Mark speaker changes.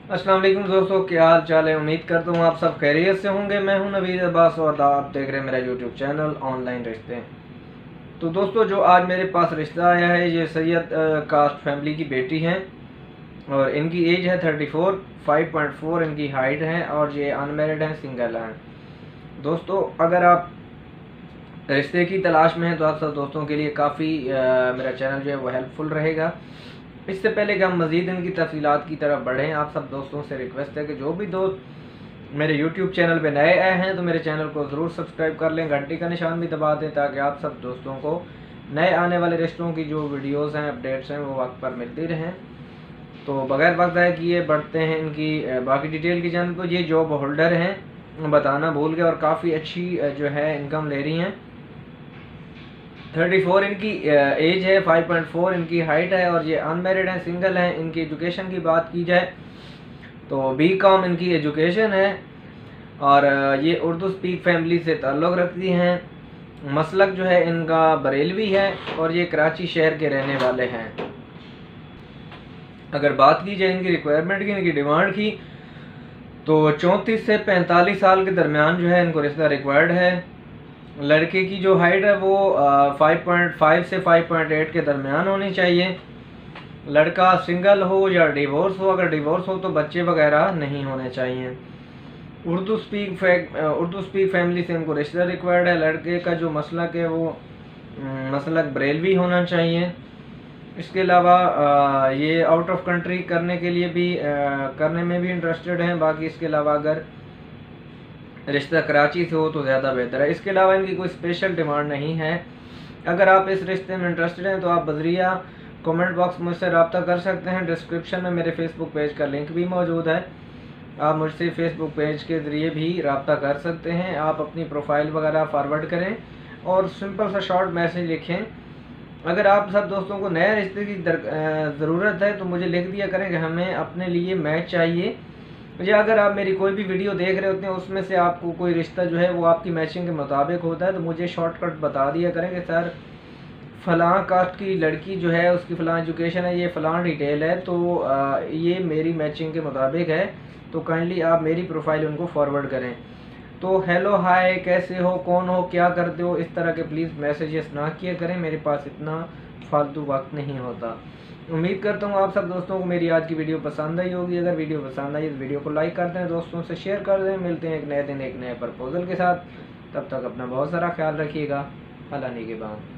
Speaker 1: अस्सलाम वालेकुम दोस्तों, क्या हाल चाल है। उम्मीद करता हूँ आप सब खैरियत से होंगे। मैं हूँ नवीद अब्बास और आप देख रहे हैं मेरा यूट्यूब चैनल ऑनलाइन रिश्ते। तो दोस्तों, जो आज मेरे पास रिश्ता आया है, ये सैयद कास्ट फैमिली की बेटी हैं और इनकी एज है 34, 5.4 इनकी हाइट है और ये अनमेरिड हैं, सिंगल हैं। दोस्तों, अगर आप रिश्ते की तलाश में हैं तो आप सब दोस्तों के लिए काफ़ी मेरा चैनल जो है वो हेल्पफुल रहेगा। इससे पहले कि हम मज़ीद इनकी तफसीलात की तरफ बढ़ें, आप सब दोस्तों से रिक्वेस्ट है कि जो भी दोस्त मेरे यूट्यूब चैनल पे नए आए हैं तो मेरे चैनल को ज़रूर सब्सक्राइब कर लें, घंटी का निशान भी दबा दें ताकि आप सब दोस्तों को नए आने वाले रिश्तों की जो वीडियोज़ हैं, अपडेट्स हैं, वो वक्त पर मिलती रहें। तो बगैर वक्त ज़ाया किए बढ़ते हैं इनकी बाकी डिटेल की जानब। तो ये जॉब होल्डर हैं, बताना भूल गया, और काफ़ी अच्छी जो है इनकम ले रही हैं। 34 इनकी एज है, 5.4 इनकी हाइट है और ये अनमेरिड हैं, सिंगल हैं। इनकी एजुकेशन की बात की जाए तो BCom इनकी एजुकेशन है और ये उर्दू स्पीक फैमिली से ताल्लुक़ रखती हैं। मसलक जो है इनका बरेलवी है और ये कराची शहर के रहने वाले हैं। अगर बात की जाए इनकी रिक्वायरमेंट की, इनकी डिमांड की, तो 34 से 45 साल के दरमियान जो है इनको रिश्ता रिक्वायर्ड है। लड़के की जो हाइट है वो 5.5 से 5.8 के दरमियान होनी चाहिए। लड़का सिंगल हो या डिवोर्स हो, अगर डिवोर्स हो तो बच्चे वगैरह नहीं होने चाहिए। उर्दू स्पीक फैमिली से इनको रिश्ता रिक्वायर्ड है। लड़के का जो मसलक है वो मसलक बरेलवी होना चाहिए। इसके अलावा ये आउट ऑफ कंट्री करने के लिए भी करने में भी इंटरेस्टेड हैं। बाकी इसके अलावा अगर रिश्ता कराची से हो तो ज़्यादा बेहतर है। इसके अलावा इनकी कोई स्पेशल डिमांड नहीं है। अगर आप इस रिश्ते में इंटरेस्टेड हैं तो आप बजरिया कमेंट बॉक्स मुझसे रब्ता कर सकते हैं। डिस्क्रिप्शन में मेरे फेसबुक पेज का लिंक भी मौजूद है, आप मुझसे फेसबुक पेज के ज़रिए भी रब्ता कर सकते हैं। आप अपनी प्रोफाइल वगैरह फॉरवर्ड करें और सिंपल सा शॉर्ट मैसेज लिखें। अगर आप सब दोस्तों को नए रिश्ते की ज़रूरत है तो मुझे लिख दिया करें कि हमें अपने लिए मैच चाहिए। या अगर आप मेरी कोई भी वीडियो देख रहे होते हैं उसमें से आपको कोई रिश्ता जो है वो आपकी मैचिंग के मुताबिक होता है तो मुझे शॉर्टकट बता दिया करें कि सर फ़लाँ कास्ट की लड़की जो है उसकी फ़लाँ एजुकेशन है, ये फ़लाँ डिटेल है, तो ये मेरी मैचिंग के मुताबिक है, तो काइंडली आप मेरी प्रोफाइल उनको फॉरवर्ड करें। तो हेलो, हाय, कैसे हो, कौन हो, क्या करते हो, इस तरह के प्लीज़ मैसेजेस ना किया करें, मेरे पास इतना फालतू वक्त नहीं होता। उम्मीद करता हूँ आप सब दोस्तों को मेरी आज की वीडियो पसंद आई होगी। अगर वीडियो पसंद आई तो वीडियो को लाइक कर दें, दोस्तों से शेयर कर दें। मिलते हैं एक नए दिन एक नए प्रपोजल के साथ। तब तक अपना बहुत सारा ख्याल रखिएगा। अल्लाह निगहबान।